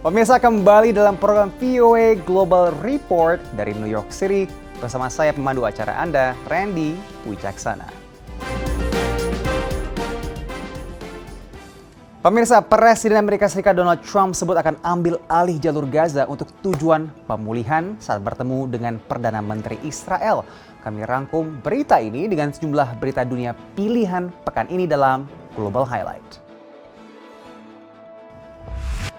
Pemirsa, kembali dalam program VOA Global Report dari New York City bersama saya pemandu acara Anda, Randy Wicaksana. Pemirsa, Presiden Amerika Serikat Donald Trump sebut akan ambil alih jalur Gaza untuk tujuan pemulihan saat bertemu dengan Perdana Menteri Israel. Kami rangkum berita ini dengan sejumlah berita dunia pilihan pekan ini dalam Global Highlight.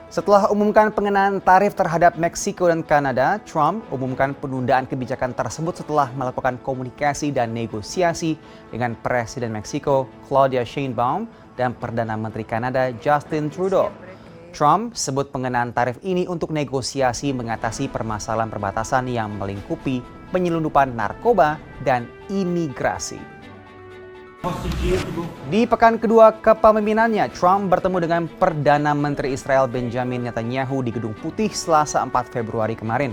Setelah umumkan pengenaan tarif terhadap Meksiko dan Kanada, Trump umumkan penundaan kebijakan tersebut setelah melakukan komunikasi dan negosiasi dengan Presiden Meksiko Claudia Sheinbaum dan Perdana Menteri Kanada Justin Trudeau. Trump sebut pengenaan tarif ini untuk negosiasi mengatasi permasalahan perbatasan yang melingkupi penyelundupan narkoba dan imigrasi. Di pekan kedua kepemimpinannya, Trump bertemu dengan Perdana Menteri Israel Benjamin Netanyahu di Gedung Putih Selasa 4 Februari kemarin.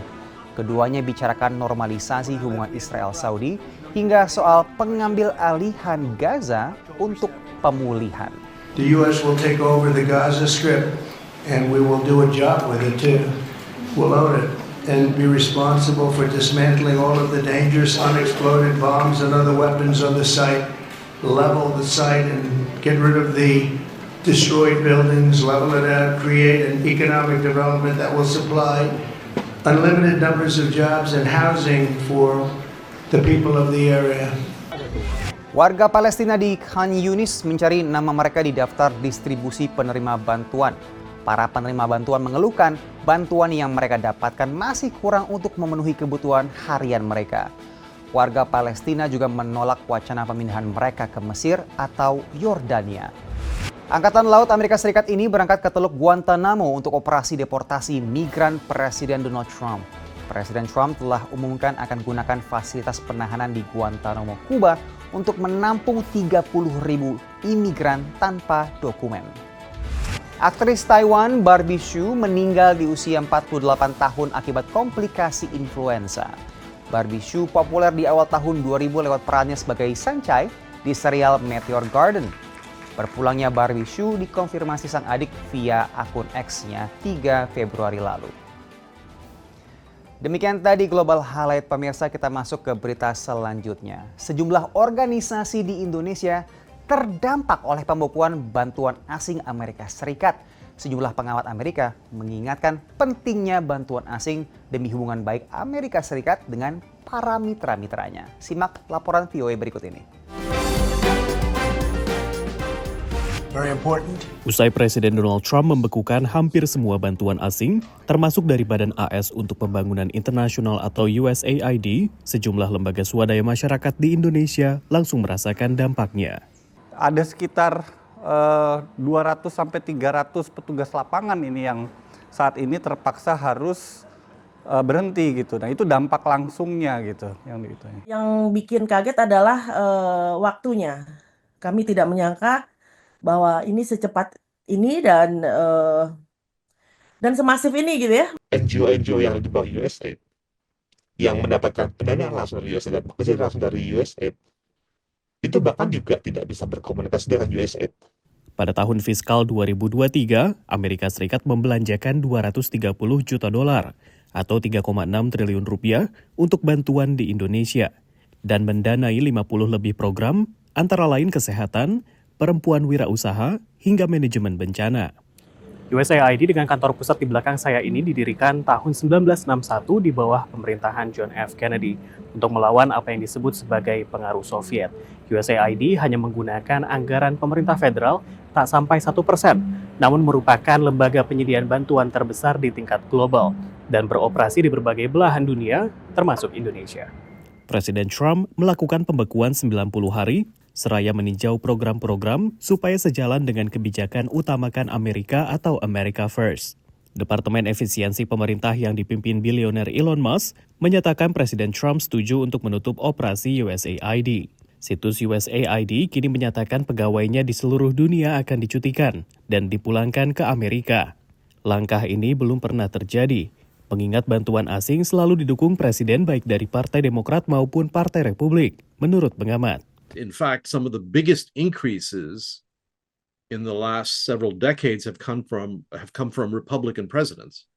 Keduanya bicarakan normalisasi hubungan Israel-Saudi hingga soal pengambil alihan Gaza untuk pemulihan. The U.S. will take over the Gaza Strip and we will do a job with it too. We'll own it and be responsible for dismantling all of the dangerous unexploded bombs and other weapons on the site. Level the site and get rid of the destroyed buildings, level it out, create an economic development that will supply unlimited numbers of jobs and housing for the people of the area. Warga Palestina di Khan Yunis mencari nama mereka di daftar distribusi penerima bantuan. Para penerima bantuan mengeluhkan bantuan yang mereka dapatkan masih kurang untuk memenuhi kebutuhan harian mereka. Warga Palestina juga menolak wacana pemindahan mereka ke Mesir atau Yordania. Angkatan Laut Amerika Serikat ini berangkat ke Teluk Guantanamo untuk operasi deportasi migran Presiden Donald Trump. Presiden Trump telah umumkan akan gunakan fasilitas penahanan di Guantanamo, Kuba untuk menampung 30.000 imigran tanpa dokumen. Aktris Taiwan Barbie Hsu meninggal di usia 48 tahun akibat komplikasi influenza. Barbie Hsu populer di awal tahun 2000 lewat perannya sebagai Sunshine di serial Meteor Garden. Berpulangnya Barbie Hsu dikonfirmasi sang adik via akun X-nya 3 Februari lalu. Demikian tadi Global Highlight, pemirsa. Kita masuk ke berita selanjutnya. Sejumlah organisasi di Indonesia terdampak oleh pembekuan bantuan asing Amerika Serikat. Sejumlah pengamat Amerika mengingatkan pentingnya bantuan asing demi hubungan baik Amerika Serikat dengan para mitra-mitranya. Simak laporan VOA berikut ini. Usai Presiden Donald Trump membekukan hampir semua bantuan asing, termasuk dari Badan AS untuk Pembangunan Internasional atau USAID, sejumlah lembaga swadaya masyarakat di Indonesia langsung merasakan dampaknya. Ada sekitar 200 sampai 300 petugas lapangan ini yang saat ini terpaksa harus berhenti gitu. Nah, itu dampak langsungnya gitu Yang bikin kaget adalah waktunya. Kami tidak menyangka bahwa ini secepat ini dan semasif ini gitu ya. NGO-NGO yang di bawah USAID yang mendapatkan pendanaan langsung dari USAID dan bekerja langsung dari USAID itu bahkan juga tidak bisa berkomunikasi dengan USAID. Pada tahun fiskal 2023, Amerika Serikat membelanjakan 230 juta dolar atau 3,6 triliun rupiah untuk bantuan di Indonesia dan mendanai 50 lebih program antara lain kesehatan, perempuan wirausaha, hingga manajemen bencana. USAID dengan kantor pusat di belakang saya ini didirikan tahun 1961 di bawah pemerintahan John F. Kennedy untuk melawan apa yang disebut sebagai pengaruh Soviet. USAID hanya menggunakan anggaran pemerintah federal tak sampai 1%, namun merupakan lembaga penyediaan bantuan terbesar di tingkat global dan beroperasi di berbagai belahan dunia, termasuk Indonesia. Presiden Trump melakukan pembekuan 90 hari, seraya meninjau program-program supaya sejalan dengan kebijakan utamakan Amerika atau America First. Departemen Efisiensi Pemerintah yang dipimpin bilioner Elon Musk menyatakan Presiden Trump setuju untuk menutup operasi USAID. Situs USAID kini menyatakan pegawainya di seluruh dunia akan dicutikan dan dipulangkan ke Amerika. Langkah ini belum pernah terjadi, mengingat bantuan asing selalu didukung presiden baik dari Partai Demokrat maupun Partai Republik, menurut pengamat. In fact, some of the biggest increases in the last several decades have come from Republican presidents.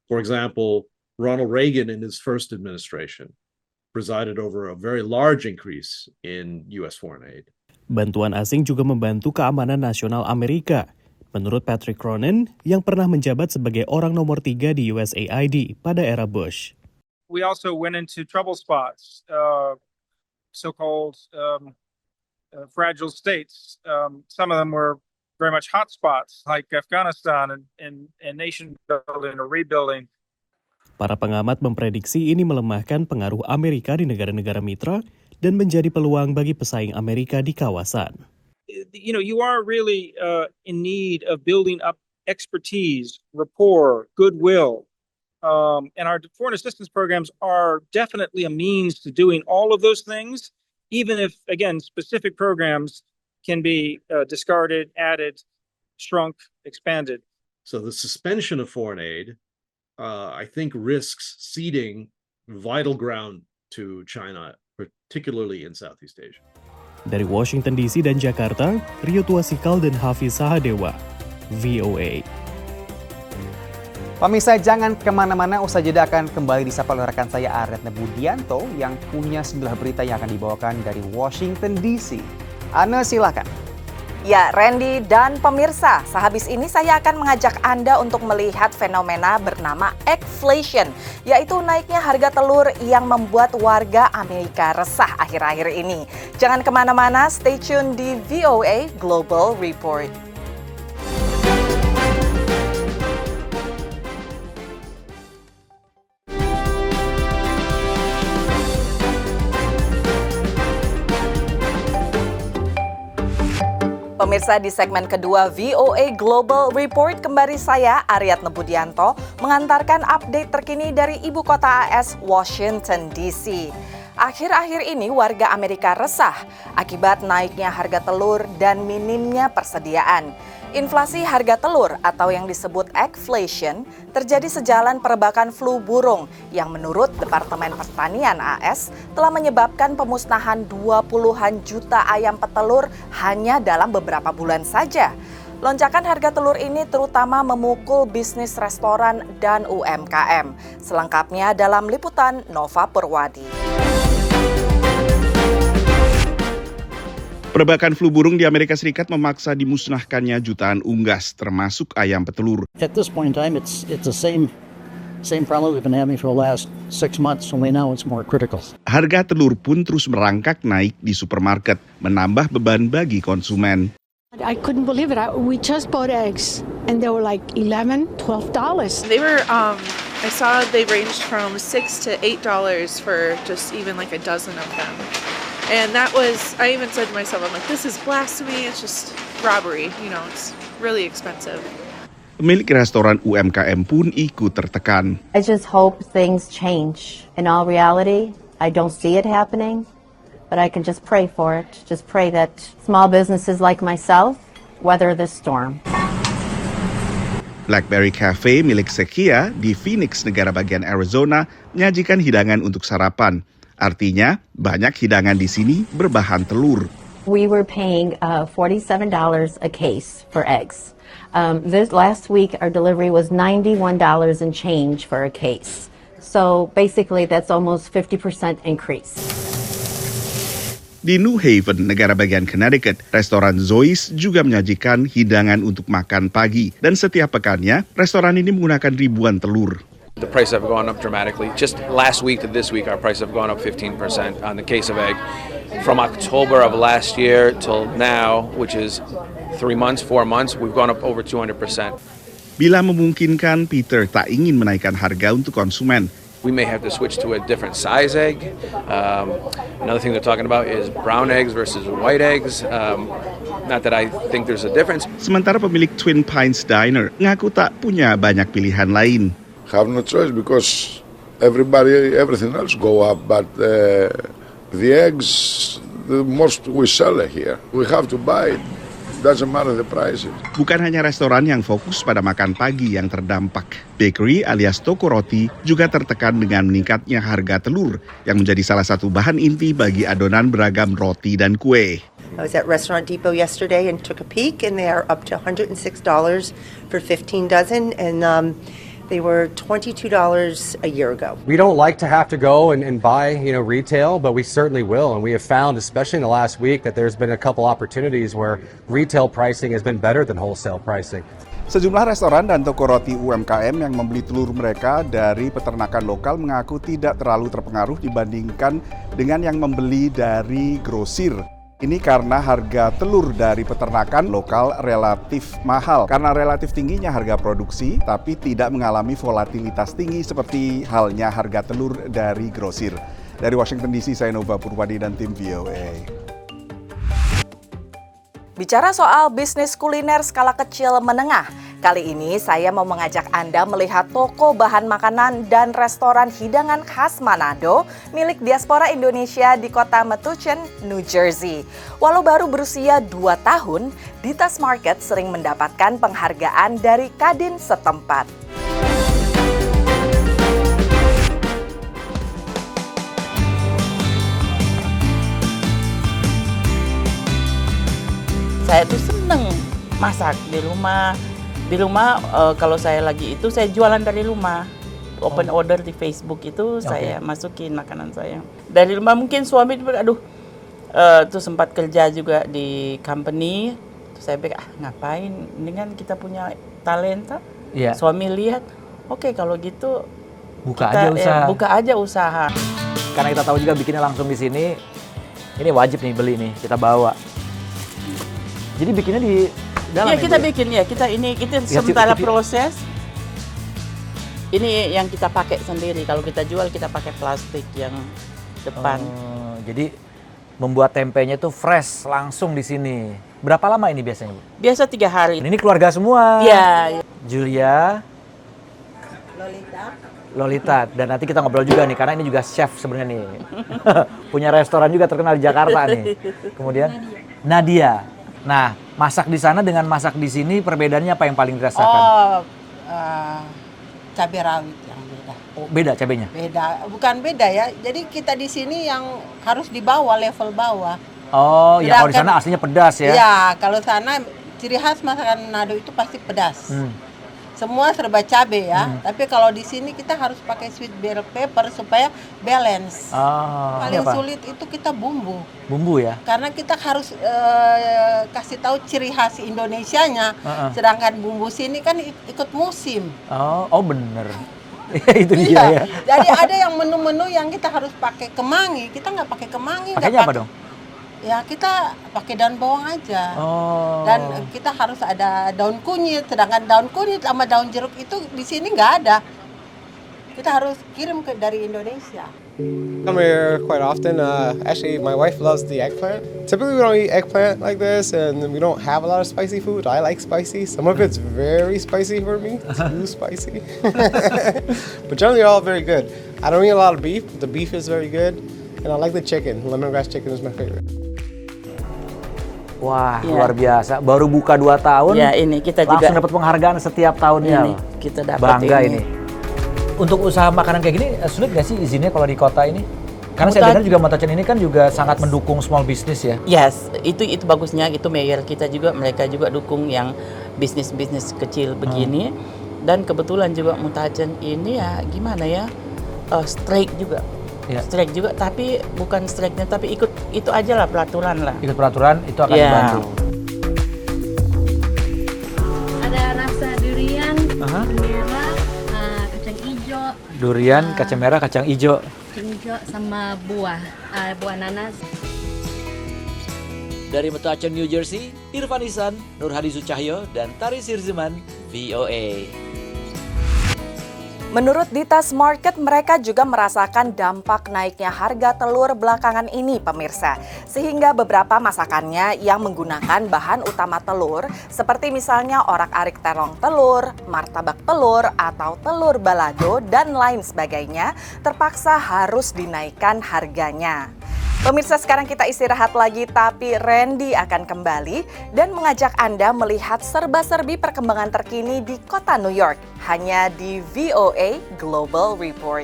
For example, Ronald Reagan in his first administration presided over a very large increase in U.S. foreign aid. Bantuan asing juga membantu keamanan nasional Amerika. Menurut Patrick Cronin, yang pernah menjabat sebagai orang nomor 3 di USAID pada era Bush. We also went into trouble spots, so-called fragile states. Some of them were very much hot spots, like Afghanistan and nation building or rebuilding. Para pengamat memprediksi ini melemahkan pengaruh Amerika di negara-negara mitra dan menjadi peluang bagi pesaing Amerika di kawasan. You are really in need of building up expertise, rapport, goodwill. And our foreign assistance programs are definitely a means to doing all of those things, even if, again, specific programs can be discarded, added, shrunk, expanded. So the suspension of foreign aid, I think, risks ceding vital ground to China, particularly in Southeast Asia. Dari Washington DC dan Jakarta, Rio Tuasikal dan Hafiz Sahadewa, VOA. Pemirsa, jangan kemana-mana, usai jeda akan kembali disapa oleh rekan saya Aryatna Budianto yang punya 9 berita yang akan dibawakan dari Washington DC. Ana, silakan. Ya, Randy dan pemirsa, sehabis ini saya akan mengajak Anda untuk melihat fenomena bernama eggflation, yaitu naiknya harga telur yang membuat warga Amerika resah akhir-akhir ini. Jangan kemana-mana, stay tune di VOA Global Report. Pemirsa, di segmen kedua VOA Global Report kembali saya Aryatna Budianto mengantarkan update terkini dari ibu kota AS Washington DC. Akhir-akhir ini warga Amerika resah akibat naiknya harga telur dan minimnya persediaan. Inflasi harga telur atau yang disebut eggflation terjadi sejalan perebakan flu burung yang menurut Departemen Pertanian AS telah menyebabkan pemusnahan 20-an juta ayam petelur hanya dalam beberapa bulan saja. Lonjakan harga telur ini terutama memukul bisnis restoran dan UMKM. Selengkapnya dalam liputan Nova Purwadi. Perebakan flu burung di Amerika Serikat memaksa dimusnahkannya jutaan unggas, termasuk ayam petelur. At this point in time, it's the same problem we've been having for the last 6 months, only now it's more critical. Harga telur pun terus merangkak naik di supermarket, menambah beban bagi konsumen. I couldn't believe it. We just bought eggs, and they were like $11, $12. They were, I saw they ranged from $6 to $8 for just even like a dozen of them. And that was, I even said to myself, I'm like, this is blasphemy, it's just robbery, it's really expensive. Pemilik restoran UMKM pun ikut tertekan. I just hope things change. In all reality, I don't see it happening, but I can just pray for it. Just pray that small businesses like myself weather this storm. Blackberry Cafe milik Sekia di Phoenix, negara bagian Arizona, menyajikan hidangan untuk sarapan. Artinya, banyak hidangan di sini berbahan telur. We were paying $47 a case for eggs. This last week, our delivery was $91 and change for a case. So basically, that's almost 50% increase. Di New Haven, negara bagian Connecticut, restoran Zoe's juga menyajikan hidangan untuk makan pagi. Dan setiap pekannya, restoran ini menggunakan ribuan telur. The price have gone up dramatically. Just last week to this week, our price have gone up 15% on the case of egg. From October of last year till now, which is 4 months, we've gone up over 200%. Bila memungkinkan, Peter tak ingin menaikkan harga untuk konsumen. We may have to switch to a different size egg. Another thing they're talking about is brown eggs versus white eggs. Not that I think there's a difference. Sementara pemilik Twin Pines Diner ngaku tak punya banyak pilihan lain. Have no choice because everything else go up, but the eggs, the most we sell here. We have to buy it. Doesn't matter the price. Bukan hanya restoran yang fokus pada makan pagi yang terdampak. Bakery alias toko roti juga tertekan dengan meningkatnya harga telur yang menjadi salah satu bahan inti bagi adonan beragam roti dan kue. I was at Restaurant Depot yesterday and took a peek, and they are up to $106 for 15 dozen, and they were $22 a year ago. We don't like to have to go and buy, retail, but we certainly will. And we have found, especially in the last week, that there's been a couple opportunities where retail pricing has been better than wholesale pricing. Sejumlah restoran dan toko roti UMKM yang membeli telur mereka dari peternakan lokal mengaku tidak terlalu terpengaruh dibandingkan dengan yang membeli dari grosir. Ini karena harga telur dari peternakan lokal relatif mahal. Karena relatif tingginya harga produksi, tapi tidak mengalami volatilitas tinggi seperti halnya harga telur dari grosir. Dari Washington DC, saya Nova Purwadi dan tim VOA. Bicara soal bisnis kuliner skala kecil menengah, kali ini saya mau mengajak Anda melihat toko bahan makanan dan restoran hidangan khas Manado milik diaspora Indonesia di kota Metuchen, New Jersey. Walau baru berusia 2 tahun, Ditas Market sering mendapatkan penghargaan dari Kadin setempat. Saya tuh seneng masak di rumah. Kalau saya lagi itu saya jualan dari rumah. Open order di Facebook itu saya masukin makanan saya. Dari rumah mungkin suami tuh sempat kerja juga di company. Terus saya pikir ngapain? Mendingan kita punya talenta. Iya. Suami lihat, oke, kalau gitu buka aja usaha. Karena kita tahu juga bikinnya langsung di sini. Ini wajib nih beli nih, kita bawa. Jadi bikinnya di dalam. Iya, kita bikin ya. Kita sementara proses. Ini yang kita pakai sendiri. Kalau kita jual kita pakai plastik yang depan. Jadi membuat tempenya itu fresh langsung di sini. Berapa lama ini biasanya, Bu? Biasa 3 hari. Ini keluarga semua. Iya. Julia, Lolita, dan nanti kita ngobrol juga nih karena ini juga chef sebenarnya nih. Punya restoran juga terkenal di Jakarta nih. Kemudian Nadia. Nah, masak di sana dengan masak di sini perbedaannya apa yang paling dirasakan? Cabai rawit yang beda. Oh, beda cabenya? Beda, bukan beda ya. Jadi kita di sini yang harus di bawah, level bawah. Oh, ya kalau di sana aslinya pedas ya? Iya, kalau sana ciri khas masakan Manado itu pasti pedas. Semua serba cabai ya. Tapi kalau di sini kita harus pakai sweet bell pepper supaya balance. Paling sulit itu kita bumbu. Bumbu ya? Karena kita harus kasih tahu ciri khas Indonesianya. Sedangkan bumbu sini kan ikut musim. Oh bener. Itu dia ya. Jadi ada yang menu-menu yang kita harus pakai kemangi. Kita nggak pakai kemangi. Pakainya apa dong? Ya kita pakai daun bawang aja. Dan kita harus ada daun kunyit. Sedangkan daun kunyit sama daun jeruk itu di sini nggak ada. Kita harus kirim dari Indonesia. Come here quite often. Actually, my wife loves the eggplant. Typically, we don't eat eggplant like this, and we don't have a lot of spicy food. I like spicy. Some of it's very spicy for me, too spicy. But generally, they're all very good. I don't eat a lot of beef. But the beef is very good, and I like the chicken. Lemongrass chicken is my favorite. Wah, luar biasa. Baru buka 2 tahun. Ya, ini kita langsung juga dapat penghargaan setiap tahunnya. Ini kita dapat bangga ini. Untuk usaha makanan kayak gini sulit nggak sih izinnya kalau di kota ini? Karena saya dengar juga Metuchen ini kan juga sangat mendukung small business ya. Yes, itu bagusnya. Itu mayor kita juga, mereka juga dukung yang bisnis kecil begini. Dan kebetulan juga Metuchen ini ya gimana ya, strike juga. Strike juga, tapi bukan strike-nya, tapi ikut itu aja lah peraturan lah. Ikut peraturan itu akan dibantu. Ada rasa durian, merah, kacang hijau. Durian, kacang merah, kacang hijau. Kacang hijau sama buah nanas. Dari Metuchen, New Jersey, Irfan Ihsan, Nur Hadi Sucahyo, dan Tari Sirziman, VOA. Menurut Ditas Market, mereka juga merasakan dampak naiknya harga telur belakangan ini, pemirsa. Sehingga beberapa masakannya yang menggunakan bahan utama telur, seperti misalnya orak-arik terong telur, martabak telur, atau telur balado, dan lain sebagainya, terpaksa harus dinaikkan harganya. Pemirsa, sekarang kita istirahat lagi, tapi Randy akan kembali dan mengajak Anda melihat serba-serbi perkembangan terkini di kota New York, hanya di VOA Global Report.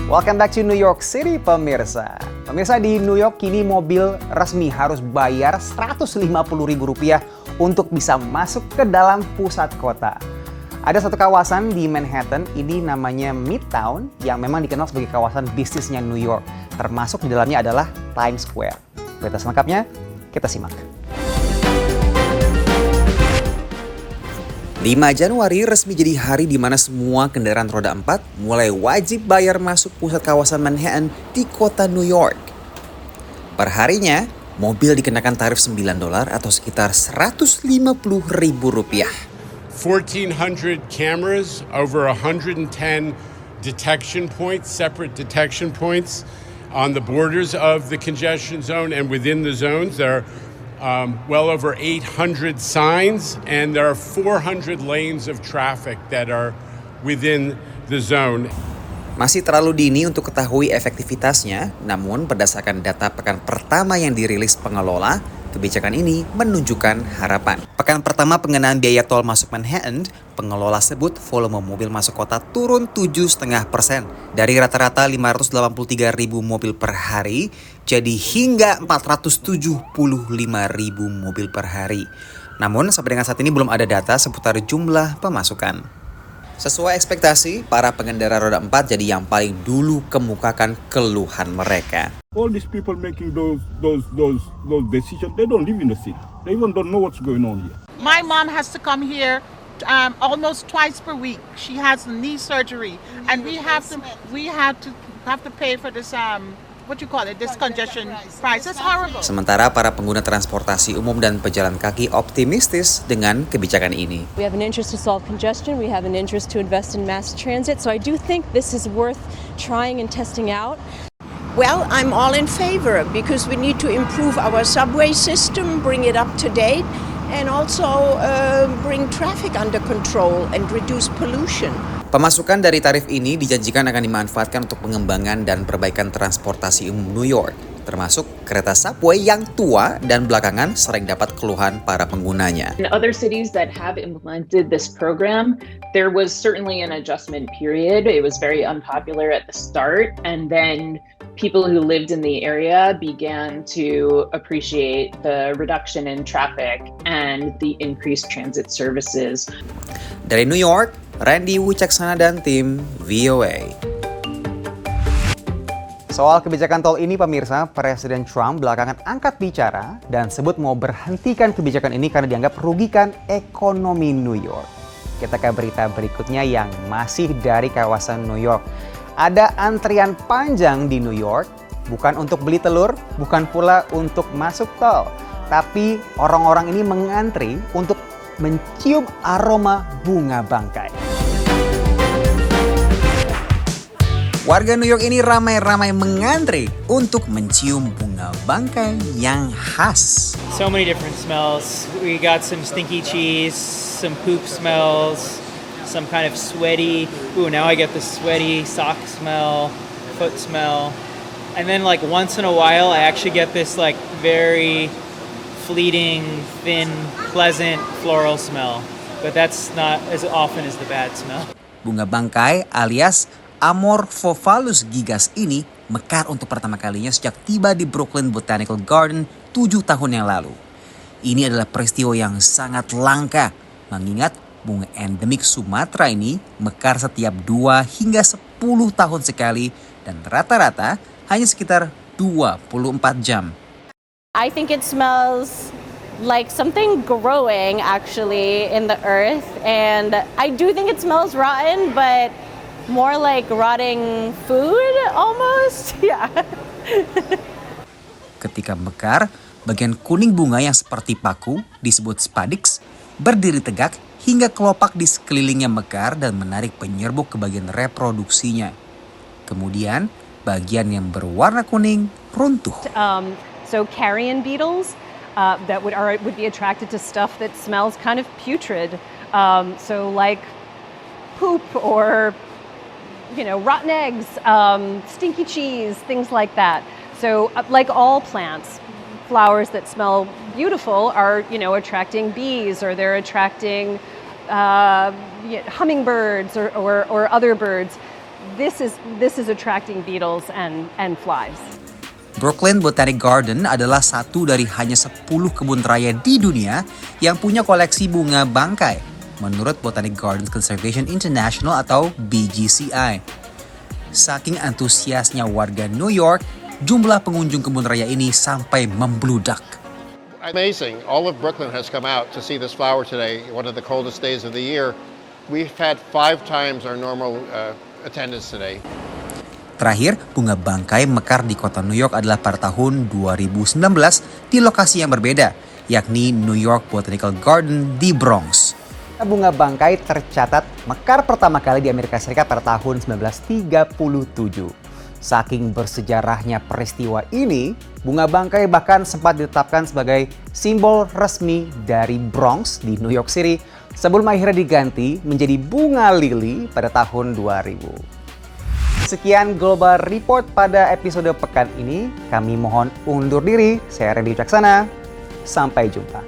Welcome back to New York City, pemirsa. Pemirsa, di New York kini mobil resmi harus bayar Rp150.000 untuk bisa masuk ke dalam pusat kota. Ada satu kawasan di Manhattan, ini namanya Midtown, yang memang dikenal sebagai kawasan bisnisnya New York. Termasuk di dalamnya adalah Times Square. Berita selengkapnya, kita simak. 5 Januari resmi jadi hari di mana semua kendaraan roda 4 mulai wajib bayar masuk pusat kawasan Manhattan di kota New York. Perharinya, mobil dikenakan tarif $9 atau sekitar Rp150.000. 1,400 cameras, over 110 detection points, separate detection points on the borders of the congestion zone and within the zones. There are well over 800 signs, and there are 400 lanes of traffic that are within the zone. Masih terlalu dini untuk ketahui efektivitasnya, namun berdasarkan data pekan pertama yang dirilis pengelola, kebijakan ini menunjukkan harapan. Pekan pertama pengenaan biaya tol masuk Manhattan, pengelola sebut volume mobil masuk kota turun 7,5%. Dari rata-rata 583.000 mobil per hari, jadi hingga 475.000 mobil per hari. Namun sampai dengan saat ini belum ada data seputar jumlah pemasukan. Sesuai ekspektasi, para pengendara roda 4 jadi yang paling dulu kemukakan keluhan mereka. All these people making those decisions, they don't live in the city. They even don't know what's going on here. My mom has to come here almost twice per week. She has knee surgery, and we have to pay for this this congestion price. It's horrible. Sementara para pengguna transportasi umum dan pejalan kaki optimistis dengan kebijakan ini. We have an interest to solve congestion. We have an interest to invest in mass transit. So I do think this is worth trying and testing out. Well, I'm all in favor because we need to improve our subway system, bring it up to date, and also bring traffic under control and reduce pollution. Pemasukan dari tarif ini dijanjikan akan dimanfaatkan untuk pengembangan dan perbaikan transportasi umum New York, termasuk kereta subway yang tua dan belakangan sering dapat keluhan para penggunanya. In other cities that have implemented this program, there was certainly an adjustment period. It was very unpopular at the start, and then people who lived in the area began to appreciate the reduction in traffic and the increased transit services. Dari New York, Randy Wucaksana dan tim VOA. Soal kebijakan tol ini, pemirsa, Presiden Trump belakangan angkat bicara dan sebut mau berhentikan kebijakan ini karena dianggap merugikan ekonomi New York. Kita ke berita berikutnya yang masih dari kawasan New York. Ada antrian panjang di New York, bukan untuk beli telur, bukan pula untuk masuk tol. Tapi orang-orang ini mengantri untuk mencium aroma bunga bangkai. Warga New York ini ramai-ramai mengantri untuk mencium bunga bangkai yang khas. So many different smells. We got some stinky cheese, some poop smells, some kind of sweaty. Ooh, now I get the sweaty sock smell, foot smell. And then like once in a while I actually get this like very fleeting, thin, pleasant floral smell. But that's not as often as the bad smell. Bunga bangkai alias Amorphophallus gigas ini mekar untuk pertama kalinya sejak tiba di Brooklyn Botanical Garden 7 tahun yang lalu. Ini adalah peristiwa yang sangat langka, mengingat bunga endemik Sumatera ini mekar setiap 2 hingga 10 tahun sekali dan rata-rata hanya sekitar 24 jam. I think it smells like something growing actually in the earth, and I do think it smells rotten, but more like rotting food almost. Yeah. Ketika mekar, bagian kuning bunga yang seperti paku disebut spadix berdiri tegak hingga kelopak di sekelilingnya mekar dan menarik penyerbuk ke bagian reproduksinya. Kemudian bagian yang berwarna kuning runtuh. So carrion beetles that would be attracted to stuff that smells kind of putrid. So like poop or rotten eggs, stinky cheese, things like that. So like all plants, flowers that smell beautiful are, attracting bees, or they're attracting hummingbirds or other birds. this is attracting beetles and flies. Brooklyn Botanic Garden adalah satu dari hanya 10 kebun raya di dunia yang punya koleksi bunga bangkai, menurut Botanic Gardens Conservation International atau BGCI. Saking antusiasnya warga New York, jumlah pengunjung kebun raya ini sampai membludak. Amazing. All of Brooklyn has come out to see this flower today, one of the coldest days of the year. We've had 5 times our normal attendance today. Terakhir, bunga bangkai mekar di kota New York adalah pada tahun 2019 di lokasi yang berbeda, yakni New York Botanical Garden di Bronx. Bunga bangkai tercatat mekar pertama kali di Amerika Serikat pada tahun 1937. Saking bersejarahnya peristiwa ini, bunga bangkai bahkan sempat ditetapkan sebagai simbol resmi dari Bronx di New York City sebelum akhirnya diganti menjadi bunga lili pada tahun 2000. Sekian Global Report pada episode pekan ini. Kami mohon undur diri. Saya Randy Wicaksana. Sampai jumpa.